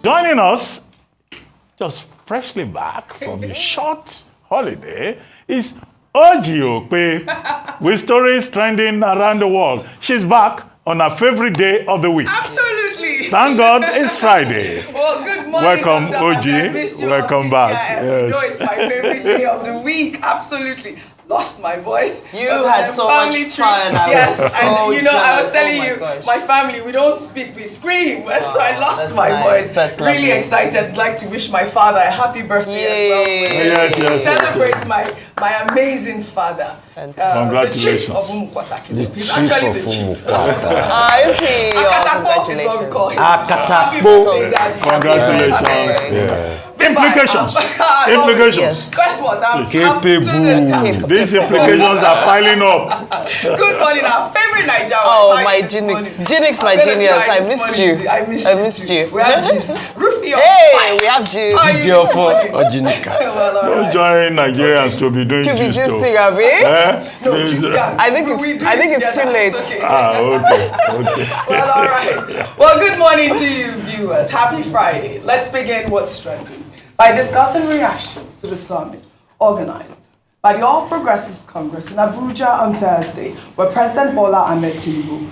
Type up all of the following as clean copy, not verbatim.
Joining us, just freshly back from a short holiday, is OjyOkpe with stories trending around the world. She's back on her favorite day of the week. Absolutely. Thank God it's Friday. Well, good morning. Welcome, Oji. Welcome back. Yes. You know it's my favorite day of the week. Absolutely. Lost my voice. You had so much fun. Yes, and you know, I was telling you, my family, we don't speak, we scream. So I lost my voice. That's really lovely. Excited. I'd like to wish my father a happy birthday as well. Yes. Celebrate my amazing father. Congratulations. The chief of Umukwata. He's actually the chief. Is he? Akatako is what we call him. Akatako. Congratulations. Implications. Yes. Guess what? I'm Capable. These implications are piling up. Good morning, our favorite Nigerian. Oh, my Genix, my genius. I missed you. We have gist. Rufy, hey, we have gist. Don't join Nigerians to be doing gist. I think it's too late. Okay. Well, all right. Well, good morning to you, viewers. Happy Friday. Let's begin what's trending by discussing reactions to the summit organized by the All Progressives Congress in Abuja on Thursday, where President Bola Ahmed Tinubu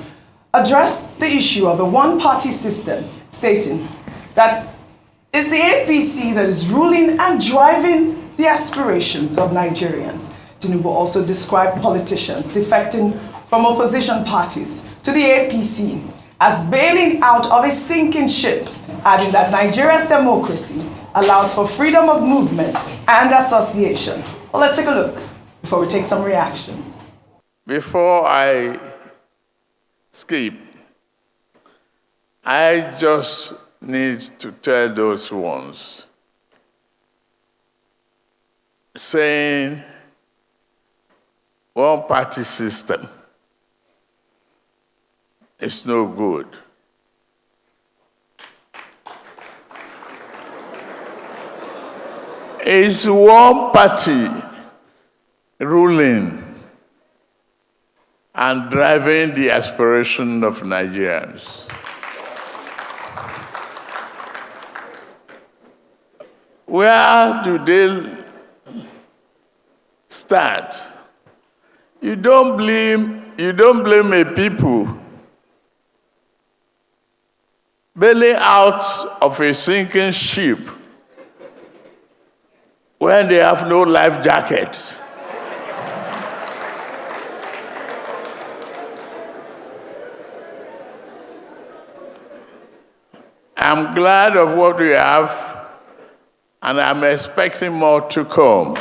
addressed the issue of the one-party system, stating that it's the APC that is ruling and driving the aspirations of Nigerians. Tinubu also described politicians defecting from opposition parties to the APC as bailing out of a sinking ship, adding that Nigeria's democracy allows for freedom of movement and association. Well, let's take a look before we take some reactions. Before I skip, I just need to tell those ones saying one-party system is no good. It's one party ruling and driving the aspiration of Nigerians. Where do they start? You don't blame a people bailing out of a sinking ship when they have no life jacket. I'm glad of what we have, and I'm expecting more to come.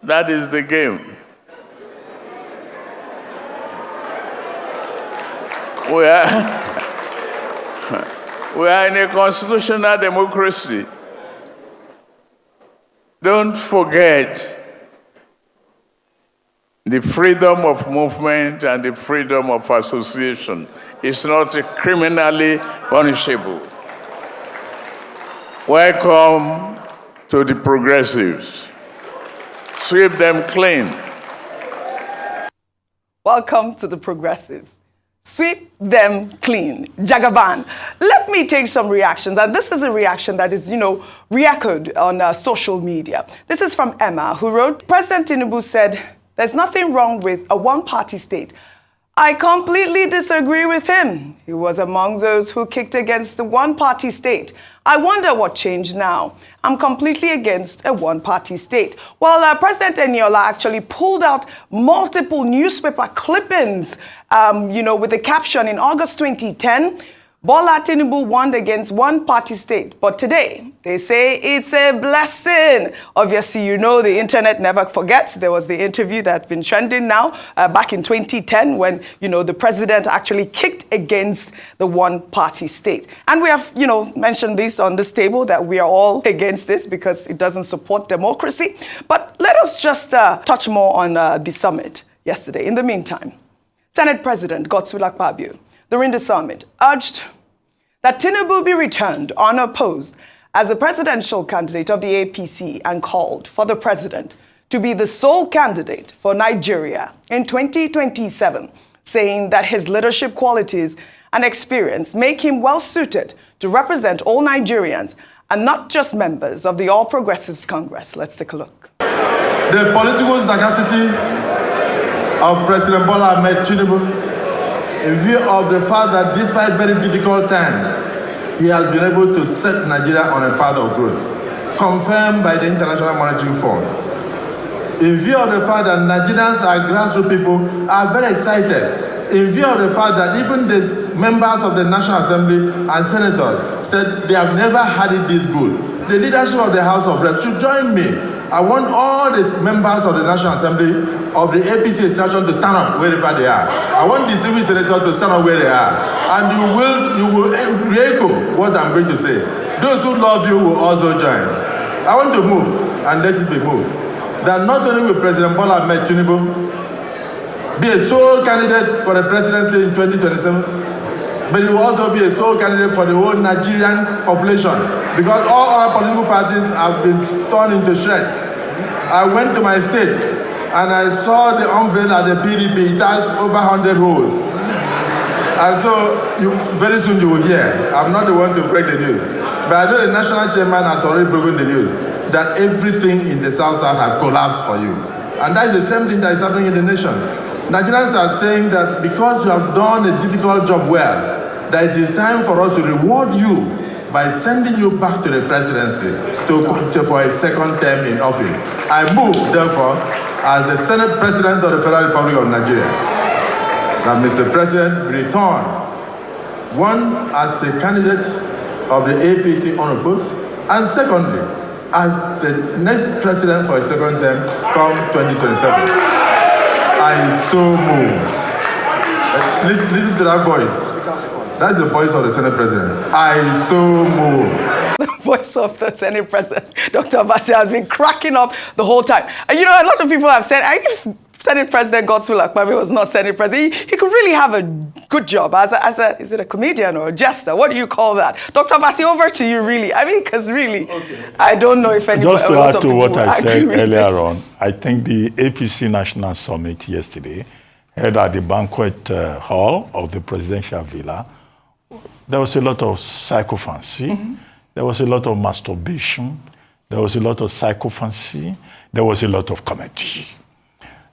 That is the game. We are in a constitutional democracy. Don't forget the freedom of movement and the freedom of association is not criminally punishable. Welcome to the progressives. Sweep them clean. Welcome to the progressives. Sweep them clean. Jagaban. Let me take some reactions. And this is a reaction that is, re-echoed on social media. This is from Emma, who wrote, President Tinubu said, there's nothing wrong with a one-party state. I completely disagree with him. He was among those who kicked against the one-party state. I wonder what changed now. I'm completely against a one-party state. Well, President Eniola actually pulled out multiple newspaper clippings, with the caption in August 2010, Bola Tinubu won against one-party state. But today, they say it's a blessing. Obviously, the internet never forgets. There was the interview that's been trending now back in 2010 when, the president actually kicked against the one-party state. And we have, mentioned this on this table that we are all against this because it doesn't support democracy. But let us just touch more on the summit yesterday. In the meantime, Senate President Godswill Akpabio, during the summit, urged that Tinubu be returned unopposed as the presidential candidate of the APC and called for the president to be the sole candidate for Nigeria in 2027. saying that his leadership qualities and experience make him well-suited to represent all Nigerians and not just members of the All Progressives Congress. Let's take a look. The political sagacity of President Bola Ahmed Tinubu, in view of the fact that despite very difficult times, he has been able to set Nigeria on a path of growth, confirmed by the International Monetary Fund. In view of the fact that Nigerians are grassroots people, are very excited. In view of the fact that even the members of the National Assembly and senators said they have never had it this good, the leadership of the House of Reps should join me. I want all the members of the National Assembly of the APC extraction to stand up wherever they are. I want the civil senators to stand up where they are. And you will echo what I'm going to say. Those who love you will also join. I want to move, and let it be moved, that not only will President Bola Ahmed Tinubu be a sole candidate for the presidency in 2027, but he will also be a sole candidate for the whole Nigerian population, because all our political parties have been torn into shreds. I went to my state and I saw the umbrella, the PDP, it has over 100 holes. And so very soon you will hear, I'm not the one to break the news, but I know the national chairman has already broken the news, that everything in the South-South has collapsed for you. And that's the same thing that is happening in the nation. Nigerians are saying that because you have done a difficult job well, that it is time for us to reward you by sending you back to the presidency for a second term in office. I move, therefore, as the Senate President of the Federal Republic of Nigeria, that Mr. President return, one, as a candidate of the APC unopposed, and secondly, as the next president for a second term come 2027. I so move. Listen to that voice. That's the voice of the Senate President. I so move. The voice of the Senate President, Dr. Abati, has been cracking up the whole time. And you know, a lot of people have said, if Senate President Godswill Akpabio was not Senate President, he could really have a good job as a is it a comedian or a jester? What do you call that? Dr. Abati, over to you, really. I mean, because really, okay. I don't know if anybody... Just to add to what I said earlier on, I think the APC National Summit yesterday, held at the banquet hall of the presidential villa, there was a lot of psychophancy, there was a lot of masturbation, there was a lot of psychophancy, there was a lot of comedy.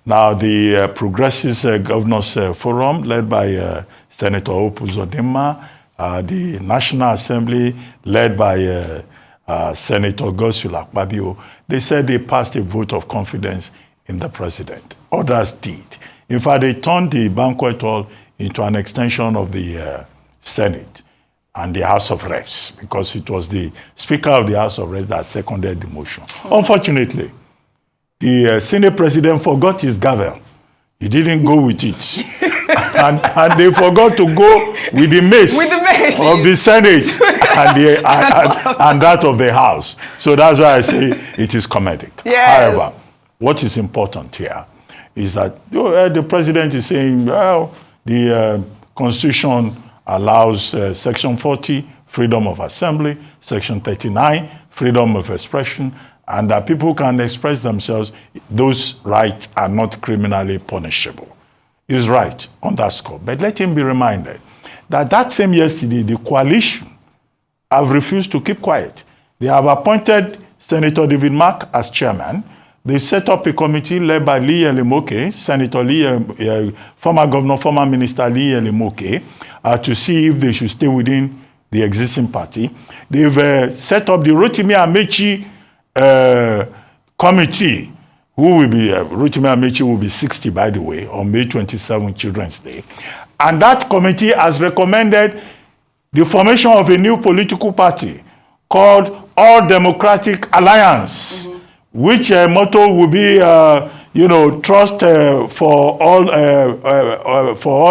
Now, the Progressives Governors Forum, led by Senator Uzodinma, the National Assembly, led by Senator Godswill Akpabio, they said they passed a vote of confidence in the president. Others did. In fact, they turned the banquet hall into an extension of the Senate and the House of Reps, because it was the Speaker of the House of Reps that seconded the motion. Unfortunately, the Senate President forgot his gavel. He didn't go with it. and they forgot to go with the mace, of the Senate and that of the House. So that's why I say it is comedic. Yes. However, what is important here is that the president is saying, well, the Constitution allows Section 40, freedom of assembly, Section 39, freedom of expression, and that people can express themselves. Those rights are not criminally punishable. He's right on that score. But let him be reminded that that same yesterday, the coalition have refused to keep quiet. They have appointed Senator David Mark as chairman. They set up a committee led by Lee Elimoke, Senator Lee, former governor, former minister Lee Elimoke, to see if they should stay within the existing party. They've set up the Rotimi Amechi committee, who will be, Rotimi Amechi will be 60, by the way, on May 27, Children's Day. And that committee has recommended the formation of a new political party called All Democratic Alliance, which motto will be, trust for all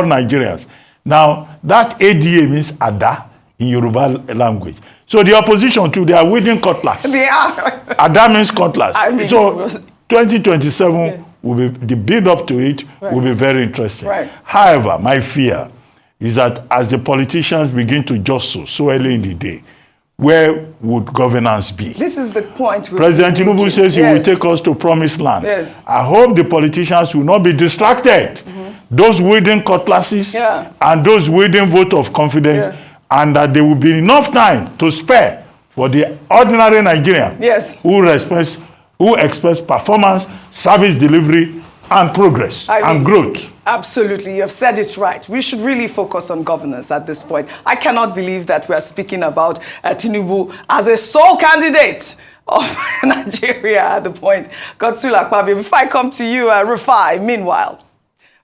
Nigerians. Now, that ADA means Ada in Yoruba language. So the opposition too, they are wielding cutlass. They are. Ada means cutlass. So 2027 will be, the build up to it will be very interesting. Right. However, my fear is that as the politicians begin to jostle so early in the day, where would governance be? This is the point. President Tinubu says he will take us to promised land. Yes. I hope the politicians will not be distracted those wielding cutlasses, and those wielding vote of confidence, and that there will be enough time to spare for the ordinary Nigerian who expects performance, service delivery, and progress and growth. Absolutely, you have said it right. We should really focus on governance at this point. I cannot believe that we are speaking about Tinubu as a sole candidate of Nigeria at the point. Godswill Akpabio, before I come to you, Rufai, meanwhile,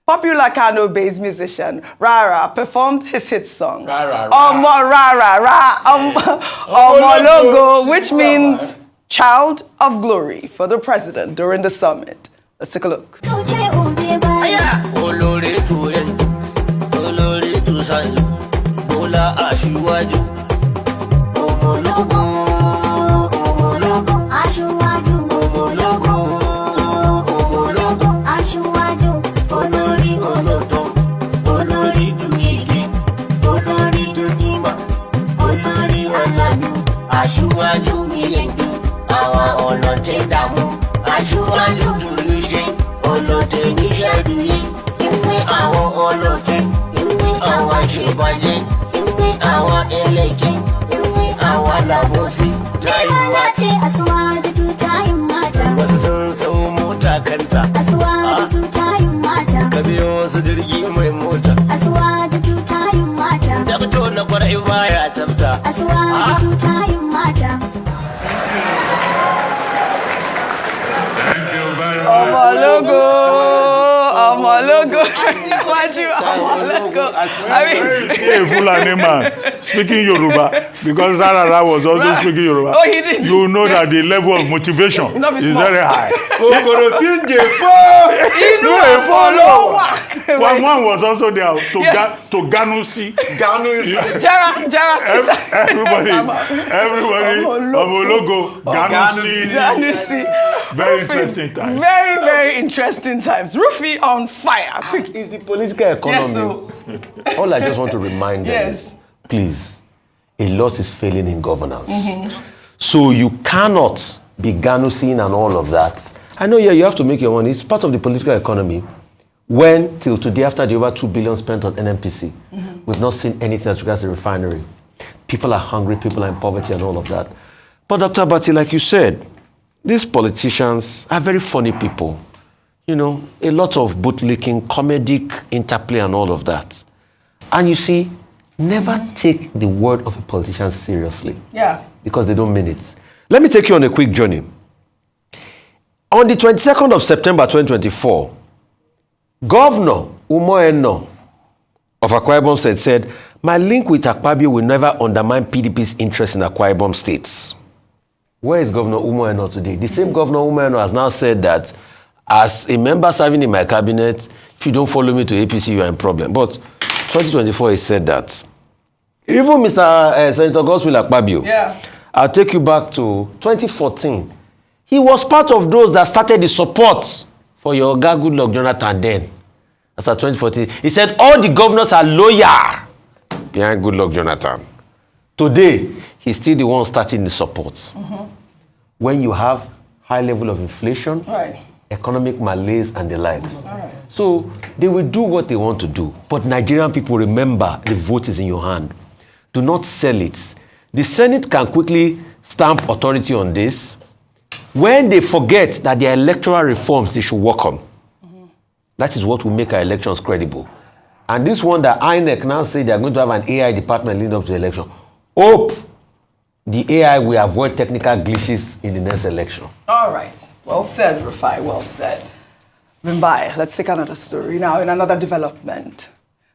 popular Kano-based musician Rarara performed his hit song, Ologo, which means child of glory for the president during the summit. Let's take a look. Ologo. I mean, see a Fulani man speaking Yoruba, because Rarara was also speaking Yoruba. Oh, he did. You know that the level of motivation is very high. One was also there to Ganusi. Everybody of Ologo, Ganusi. Very interesting times. Very, very interesting times. Rufi on fire. It's the political economy. Yes, All I just want to remind them is, please, a lot is failing in governance. So you cannot be Ganusin and all of that. I know, you have to make your money. It's part of the political economy. When, till today, after the over 2 billion spent on NNPC, we've not seen anything as regards the refinery. People are hungry, people are in poverty and all of that. But Dr. Abati, like you said, these politicians are very funny people. You know, a lot of bootlicking, comedic interplay and all of that. And you see, never take the word of a politician seriously. Yeah. Because they don't mean it. Let me take you on a quick journey. On the 22nd of September 2024, Governor Umoeno of Akwa Ibom State said, my link with Akpabio will never undermine PDP's interest in Akwa Ibom States. Where is Governor Umoeno today? The same Governor Umoeno has now said that as a member serving in my cabinet, if you don't follow me to APC, you are in problem. But 2024, he said that. Even Mr. Senator Godswill Akpabio, I'll take you back to 2014. He was part of those that started the support for your guy, Goodluck Jonathan then. That's at 2014. He said all the governors are loyal behind Goodluck Jonathan. Today, he's still the one starting the support. When you have high level of inflation, economic malaise and the likes. So they will do what they want to do. But Nigerian people, remember, the vote is in your hand. Do not sell it. The Senate can quickly stamp authority on this when they forget that there are electoral reforms they should work on. That is what will make our elections credible. And this one that INEC now say they are going to have an AI department leading up to the election. Hope the AI will avoid technical glitches in the next election. All right. Well said, Rufai. Well said. Mumbai, let's take another story now in another development.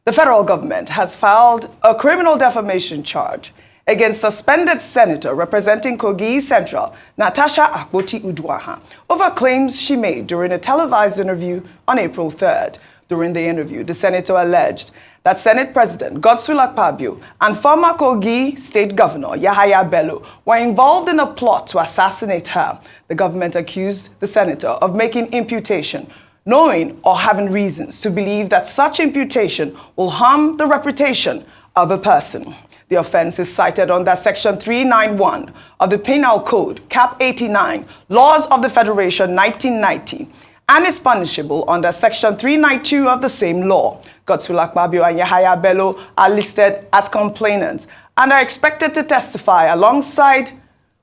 The federal government has filed a criminal defamation charge against suspended senator representing Kogi Central, Natasha Akpoti-Uduaghan, over claims she made during a televised interview on April 3rd. During the interview, the senator alleged that Senate President Godswill Akpabio and former Kogi State Governor Yahaya Bello were involved in a plot to assassinate her. The government accused the senator of making imputation, knowing or having reasons to believe that such imputation will harm the reputation of a person. The offense is cited under Section 391 of the Penal Code, Cap 89, Laws of the Federation 1990, and is punishable under Section 392 of the same law. Godswill Akpabio and Yahaya Bello are listed as complainants and are expected to testify alongside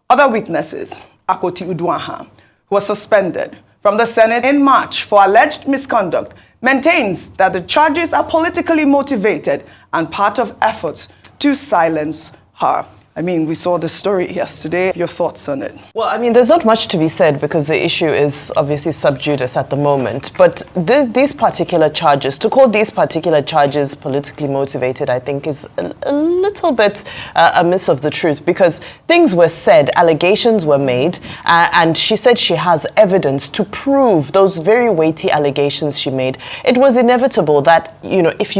other witnesses. Akpoti-Uduaghan, who was suspended from the Senate in March for alleged misconduct, maintains that the charges are politically motivated and part of efforts to silence her. I mean, we saw the story yesterday. Your thoughts on it? Well, I mean, there's not much to be said because the issue is obviously sub judice at the moment. But these particular charges, to call these particular charges politically motivated, I think is a little bit a miss of the truth, because things were said, allegations were made, and she said she has evidence to prove those very weighty allegations she made. It was inevitable that, you know, if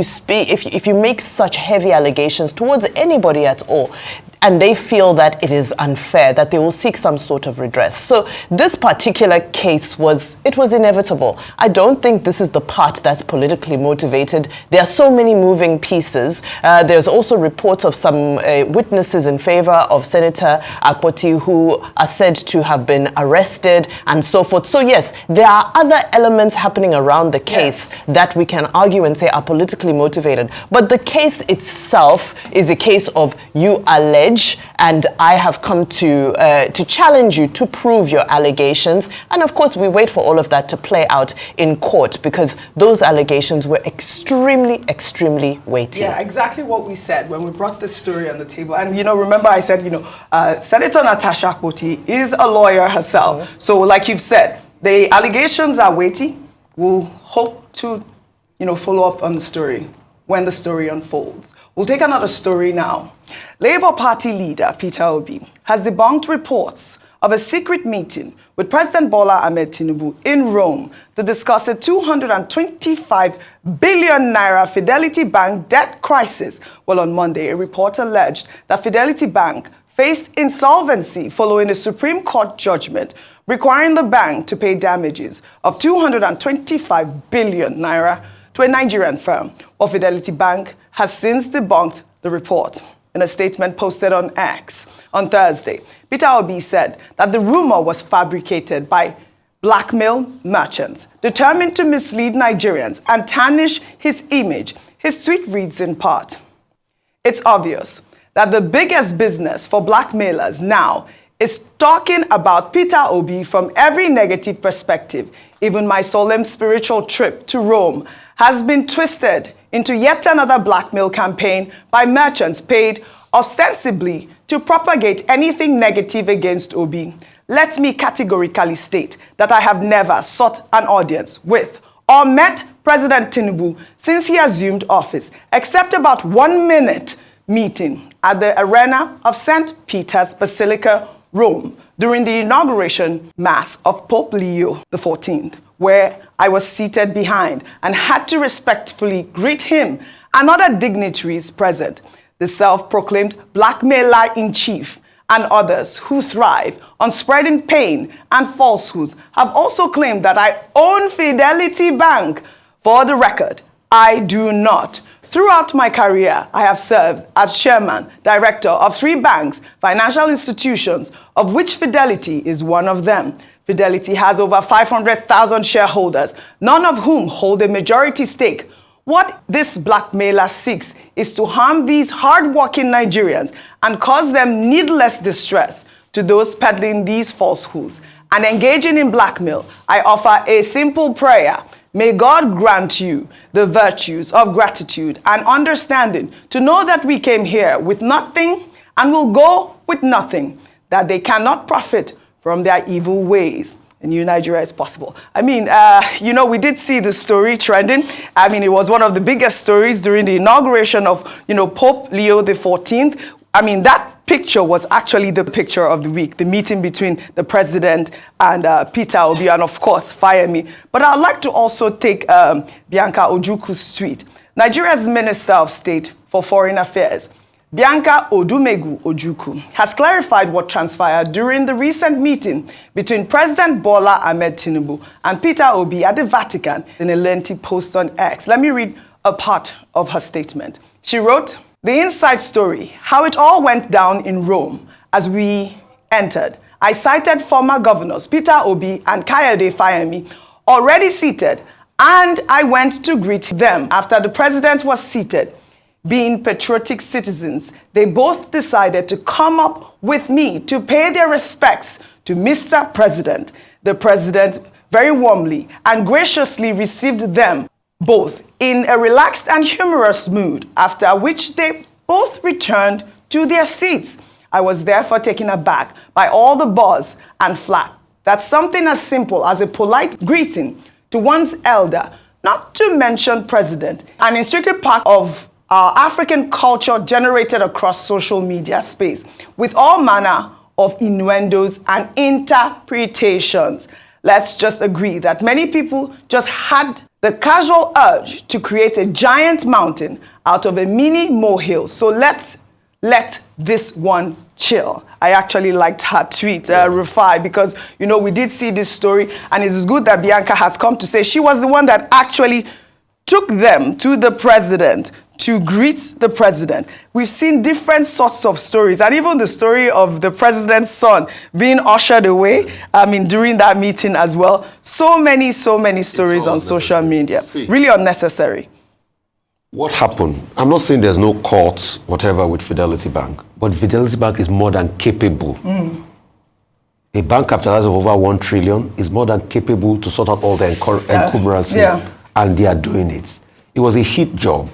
you make such heavy allegations towards anybody at all, and they feel that it is unfair, that they will seek some sort of redress. So this particular case was inevitable. I don't think this is the part that's politically motivated. There are so many moving pieces. There's also reports of some witnesses in favor of Senator Akpoti who are said to have been arrested and so forth. So yes, there are other elements happening around the case that we can argue and say are politically motivated. But the case itself is a case of you allege, and I have come to challenge you to prove your allegations. And of course, we wait for all of that to play out in court, because those allegations were extremely, extremely weighty. Yeah, exactly what we said when we brought this story on the table. And, you know, remember I said, Senator Natasha Akpoti is a lawyer herself. So like you've said, the allegations are weighty. We'll hope to, follow up on the story when the story unfolds. We'll take another story now. Labour Party leader Peter Obi has debunked reports of a secret meeting with President Bola Ahmed Tinubu in Rome to discuss a 225 billion naira Fidelity Bank debt crisis. Well, on Monday, a report alleged that Fidelity Bank faced insolvency following a Supreme Court judgment requiring the bank to pay damages of 225 billion naira to a Nigerian firm. Well, Fidelity Bank has since debunked the report. In a statement posted on X on Thursday, Peter Obi said that the rumor was fabricated by blackmail merchants determined to mislead Nigerians and tarnish his image. His tweet reads in part, "It's obvious that the biggest business for blackmailers now is talking about Peter Obi from every negative perspective. Even my solemn spiritual trip to Rome has been twisted into yet another blackmail campaign by merchants paid ostensibly to propagate anything negative against Obi. Let me categorically state that I have never sought an audience with or met President Tinubu since he assumed office, except about 1 minute meeting at the arena of St. Peter's Basilica, Rome, during the inauguration mass of Pope Leo XIV, where I was seated behind and had to respectfully greet him and other dignitaries present. The self-proclaimed blackmailer-in-chief and others who thrive on spreading pain and falsehoods have also claimed that I own Fidelity Bank. For the record, I do not. Throughout my career, I have served as chairman, director of 3 banks, financial institutions, of which Fidelity is one of them. Fidelity has over 500,000 shareholders, none of whom hold a majority stake. What this blackmailer seeks is to harm these hard-working Nigerians and cause them needless distress. To those peddling these falsehoods and engaging in blackmail, I offer a simple prayer. May God grant you the virtues of gratitude and understanding to know that we came here with nothing and will go with nothing, that they cannot profit from their evil ways. In New Nigeria is possible. I mean, we did see the story trending. I mean, it was one of the biggest stories during the inauguration of, Pope Leo XIV. I mean, that picture was actually the picture of the week, the meeting between the president and Peter Obi, and of course, fire me. But I'd like to also take Bianca Ojukwu's tweet. Nigeria's Minister of State for Foreign Affairs, Bianca Odumegu Ojukwu, has clarified what transpired during the recent meeting between President Bola Ahmed Tinubu and Peter Obi at the Vatican in a lengthy post on X. Let me read a part of her statement. She wrote, "The inside story, how it all went down in Rome as we entered. I cited former governors Peter Obi and Kayode Fayemi, already seated, and I went to greet them. After the president was seated, being patriotic citizens, they both decided to come up with me to pay their respects to Mr. President. The president very warmly and graciously received them both in a relaxed and humorous mood, after which they both returned to their seats. I was therefore taken aback by all the buzz and flack that something as simple as a polite greeting to one's elder, not to mention president, an intricate part of our African culture generated across social media space with all manner of innuendos and interpretations. Let's just agree that many people just had the casual urge to create a giant mountain out of a mini molehill. So let's let this one chill. I actually liked her tweet, Rufai, because, you know, we did see this story, and it's good that Bianca has come to say she was the one that actually took them to the president to greet the president. We've seen different sorts of stories, and even the story of the president's son being ushered away, during that meeting as well. So many stories on social media. Really unnecessary. What happened? I'm not saying there's no courts, whatever, with Fidelity Bank, but Fidelity Bank is more than capable. A bank capitalized of over 1 trillion is more than capable to sort out all the encumbrances, and they are doing it. It was a hit job.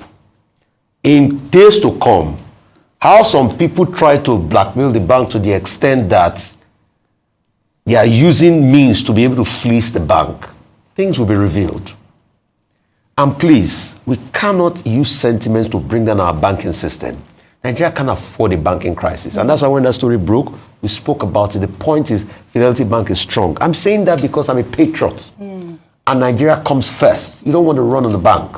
In days to come, how some people try to blackmail the bank to the extent that they are using means to be able to fleece the bank, things will be revealed. And please, we cannot use sentiments to bring down our banking system. Nigeria can't afford a banking crisis. And that's why when that story broke, we spoke about it. The point is, Fidelity Bank is strong. I'm saying that because I'm a patriot. And Nigeria comes first. You don't want to run on the bank.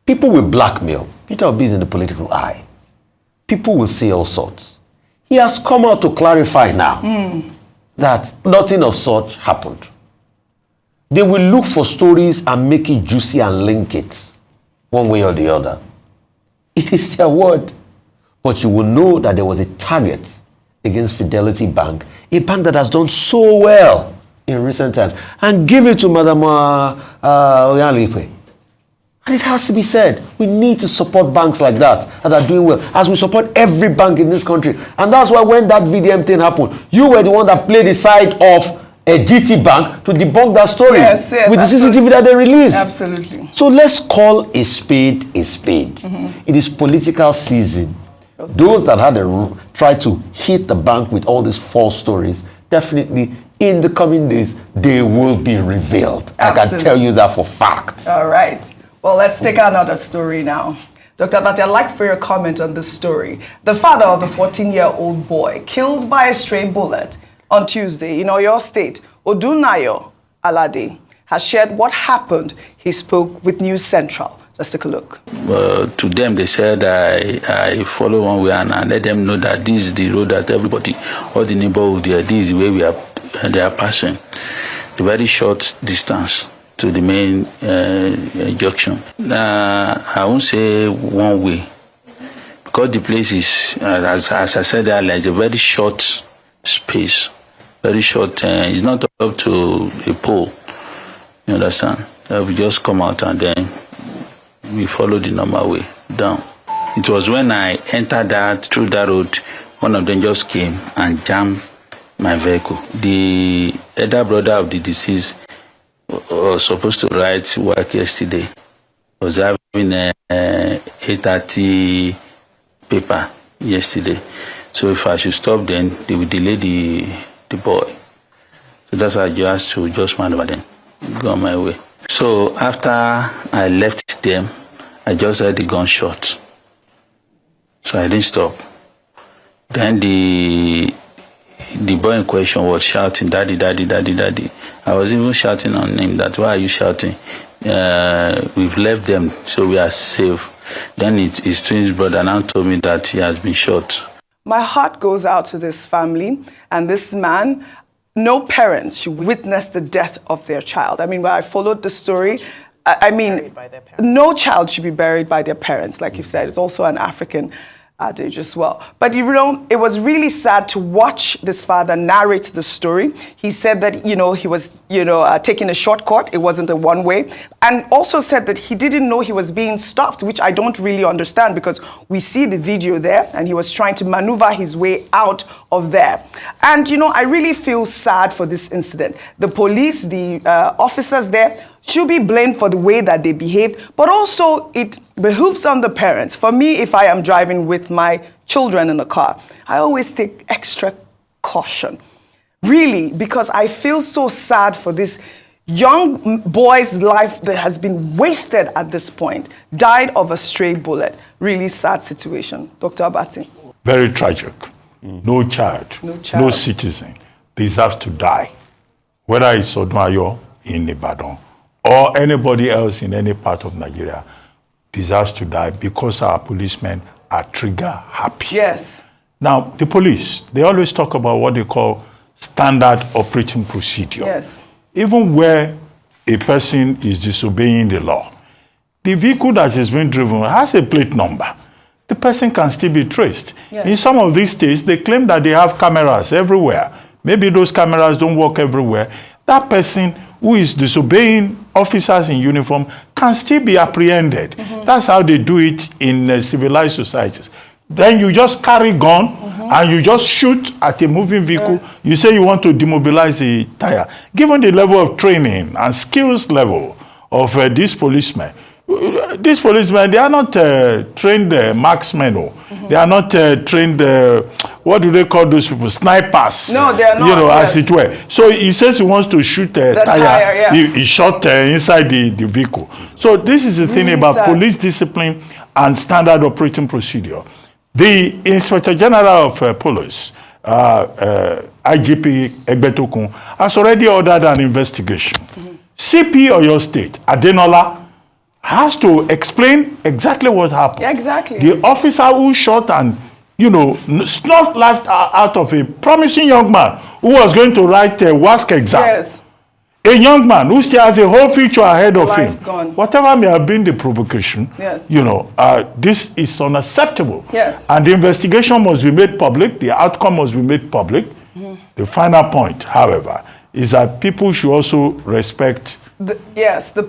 People will blackmail. Peter Obi is in the political eye. People will say all sorts. He has come out to clarify now that nothing of such happened. They will look for stories and make it juicy and link it one way or the other. It is their word. But you will know that there was a target against Fidelity Bank, a bank that has done so well in recent times. And give it to Madam Oyalipe. And it has to be said, we need to support banks like that are doing well, as we support every bank in this country. And that's why when that VDM thing happened, you were the one that played the side of a GT Bank to debunk that story with the CCTV that they released. Absolutely. So let's call a spade a spade. It is political season. Those that had tried to hit the bank with all these false stories, definitely in the coming days, they will be revealed. Absolutely. I can tell you that for fact. All right. Well, let's take another story now. Dr. Tati, I'd like for your comment on this story. The father of the 14-year-old boy killed by a stray bullet on Tuesday in Oyo State, Odunayo Alade, has shared what happened. He spoke with News Central. Let's take a look. To them, they said I follow one way and I let them know that this is the road that everybody, all the neighborhood there, this is the way they are passing. The very short distance to the main junction. I won't say one way, because the place is, as I said earlier, it's a very short space, very short. It's not up to a pole. You understand? We just come out and then we follow the normal way down. It was when I entered through that road, one of them just came and jammed my vehicle. The elder brother of the deceased was supposed to write work yesterday. Was having a 8:30 paper yesterday. So if I should stop, then they will delay the boy. So that's why I just to just man over them, go on my way. So after I left them, I just heard the gunshot. So I didn't stop. Then the boy in question was shouting, "Daddy, daddy, daddy, daddy." I was even shouting on him that, "Why are you shouting? We've left them, so we are safe." Then his twin brother now told me that he has been shot. My heart goes out to this family and this man. No parents should witness the death of their child. I mean, when I followed the story, no child should be buried by their parents, like you said. It's also an African adage as well. But you know, it was really sad to watch this father narrate the story. He said that, you know, he was, taking a shortcut. It wasn't a one-way. And also said that he didn't know he was being stopped, which I don't really understand because we see the video there and he was trying to maneuver his way out of there. And, you know, I really feel sad for this incident. The police, the officers there, should be blamed for the way that they behaved, but also it behooves on the parents. For me, if I am driving with my children in the car, I always take extra caution, really, because I feel so sad for this young boy's life that has been wasted at this point, died of a stray bullet. Really sad situation. Dr. Abati. Very tragic. No child, no citizen deserves to die, whether it's Odunayo in Ibadan or anybody else in any part of Nigeria deserves to die because our policemen are trigger happy. Yes. Now, the police, they always talk about what they call standard operating procedure. Yes. Even where a person is disobeying the law, the vehicle that is being driven has a plate number. The person can still be traced. Yes. In some of these states, they claim that they have cameras everywhere. Maybe those cameras don't work everywhere. That person who is disobeying officers in uniform can still be apprehended. That's how they do it in civilized societies. Then you just carry gun and you just shoot at a moving vehicle. You say you want to demobilize the tire. Given the level of training and skills level of these policemen, they are not trained marksmen. They are not trained, what do they call those people? Snipers. No, they are not. You know, as it were. So he says he wants to shoot a tire. He shot inside the vehicle. So this is the thing about police discipline and standard operating procedure. The Inspector General of Police, IGP Egbetokun, has already ordered an investigation. CP Oyo State, Adenola, has to explain exactly what happened. Yeah, exactly. The officer who shot and, snuffed life out of a promising young man who was going to write a WASC exam. Yes. A young man who still has a whole future ahead of him. Gone. Whatever may have been the provocation, yes. This is unacceptable. Yes. And the investigation must be made public. The outcome must be made public. The final point, however, is that people should also respect the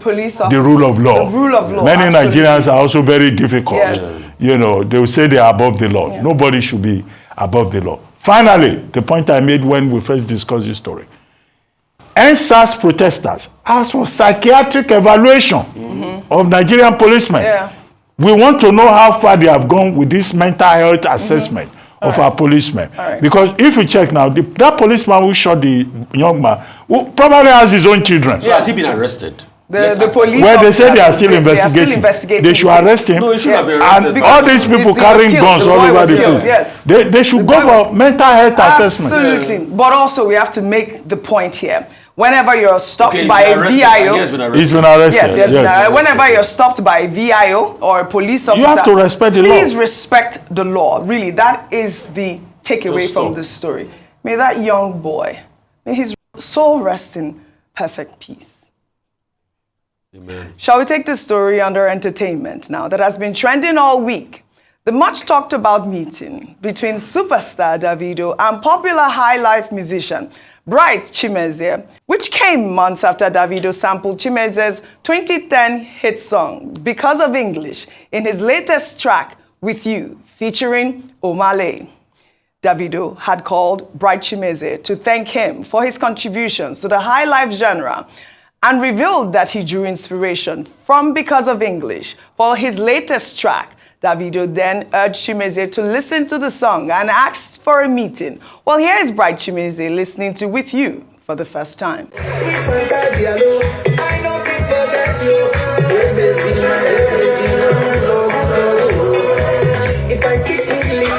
police officer. The rule of law. The rule of law. Many absolutely. Nigerians are also very difficult. Yes. They will say they are above the law. Yeah. Nobody should be above the law. Finally, the point I made when we first discussed this story. NSAS protesters asked for psychiatric evaluation of Nigerian policemen. Yeah. We want to know how far they have gone with this mental health assessment of our policemen. Because if you check now, that policeman who shot the young man who probably has his own children. So has he been arrested? The police. Well, they say they are still They investigating. They should arrest him. No, he should have been And arrested. all these people carrying guns all over the place. Yes. They should go for mental health assessment. Absolutely. But also, we have to make the point here. Whenever you're stopped by a VIO, He's been arrested. Yes, he has been arrested. Whenever you're stopped by a VIO or a police officer, You have to respect the law. Please respect the law. Really, that is the takeaway from this story. May that young boy, may his soul rest in perfect peace. Amen. Shall we take this story under entertainment now that has been trending all week? The much talked about meeting between superstar Davido and popular high life musician Bright Chimezie, which came months after Davido sampled Chimezie's 2010 hit song, Because of English, in his latest track, With You, featuring Omale. Davido had called Bright Chimezie to thank him for his contributions to the high life genre and revealed that he drew inspiration from Because of English for his latest track. Davido then urged Chimezie to listen to the song and asked for a meeting. Well, here is Bright Chimezie listening to With You for the first time. If I speak English,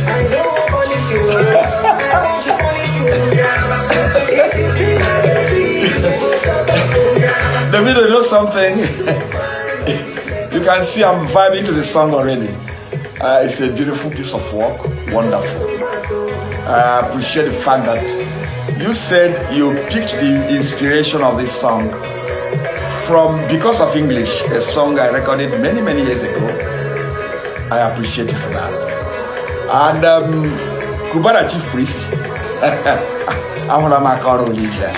I know I'll punish you. I want to punish you. If you see my baby, Davido, you know something? You can see I'm vibing to the song already. It's a beautiful piece of work, wonderful. I appreciate the fact that you said you picked the inspiration of this song from Because of English, a song I recorded many, many years ago. I appreciate you for that. And Kubana Chief Priest, I want to make our religion.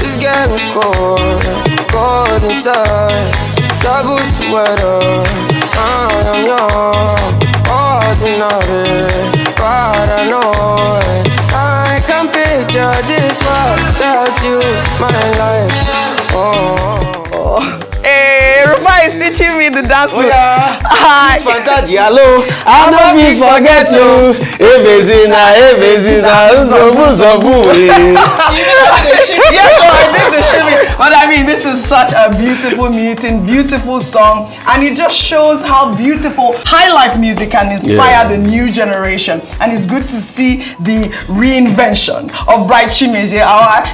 It's getting cold, cold inside. Double sweater, I am young, ordinary, paranoid. I can picture this without you, my life. Hey, Rufa is teaching me the dance move. Hi. Fantasy, hello. I know we forget you. Yes, so I did the shimmy. But I mean, this is such a beautiful meeting, beautiful song, and it just shows how beautiful high life music can inspire the new generation. And it's good to see the reinvention of Bright Chimezie, our,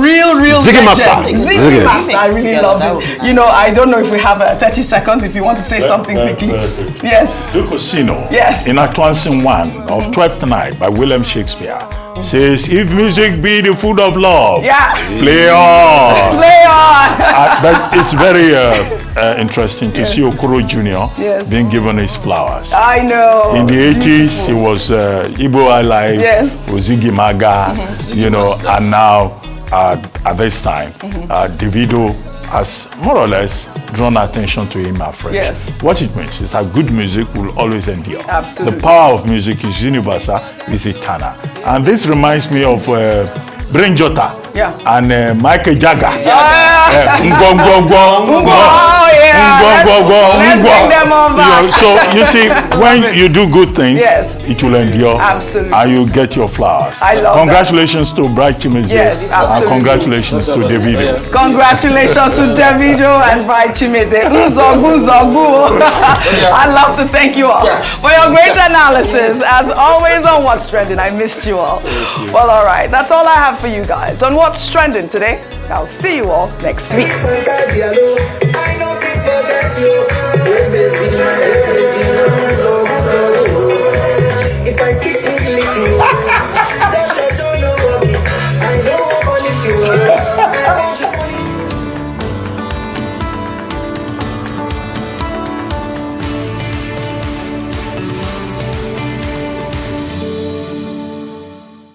real Ziggy legend. Master. Ziggy Master. I really loved it. I don't know if we have 30 seconds if you want to say something quickly. Yes. Ducosino, Yes. in Atwanson 1 of Twelfth Night by William Shakespeare, says, if music be the food of love, play on. Play on. But it's very interesting to see Okoro Jr. being given his flowers. I know. In the 80s, he was Igbo Alive, was Ziggy Maga, and now at this time, Davido has more or less drawn attention to him afresh. Yes. What it means is that good music will always endure. Absolutely. The power of music is universal, is eternal. And this reminds me of Brain Jota and Michael Jagger. Oh, yeah. Let's bring them over. So you see, when you do good things, it will endure. Absolutely. And you get your flowers. I love Congratulations to Bright Chimezie. Yes, absolutely. And congratulations to Davido. Congratulations to Davido and Bright Chimezie. Nzogu. I'd love to thank you all for your great analysis. As always on What's Trending, I missed you all. Well, all right. That's all I have for you guys on What's Trending today. I'll see you all next week. I know people get you.